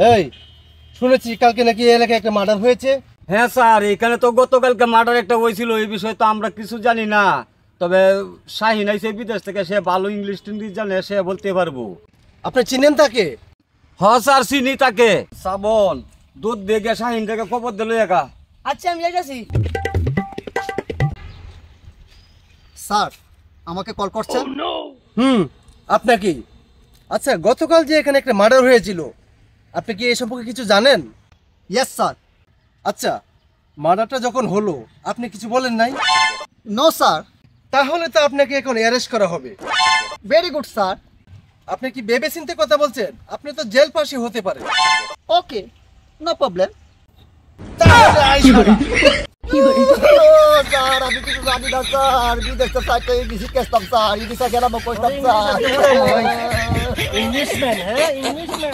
এই শুনেছি কালকে নাকি এই এলাকায় একটা মার্ডার হয়েছে। হ্যাঁ স্যার, এখানে তো গতকালকে মার্ডার একটা হয়েছিল, এই বিষয়ে তো আমরা কিছু জানি না। তবে শাহিন আইছে বিদেশ থেকে, সে ভালো ইংলিশ টিংলিশ জানে, সে বলতে পারবো। আপনি চিনেন তাকে? হ স্যার, চিনি তাকে। শ্রাবণ, দুধ দেখে শাহিন থেকে খবর দিল একা। আচ্ছা আমি যাইতাছি। স্যার আমাকে কল করছেন? আপনাকে। আচ্ছা, গতকাল যে এখানে একটা মার্ডার হয়েছিল, আপনি কি এই সম্পর্কে কিছু জানেন? Yes sir. আচ্ছা, মার্ডারটা যখন হলো আপনি কিছু বলেন নাই? No sir. তাহলে তো আপনাকে এখন অ্যারেস্ট করা হবে। Very good sir. আপনি কি ভেবে চিন্তে কথা বলছেন? আপনি তো জেল ফাঁসি হতে পারেন। ওকে, নো প্রবলেম। তাহলে আইসা না। স্যার আমি কিছু জানি না স্যার, বিদেশে সাইটে ইংলিশ শিখতাম স্যার, ইংলিশে গেলাম কইতাম স্যার। ইংলিশম্যান, হ্যাঁ ইংলিশম্যান।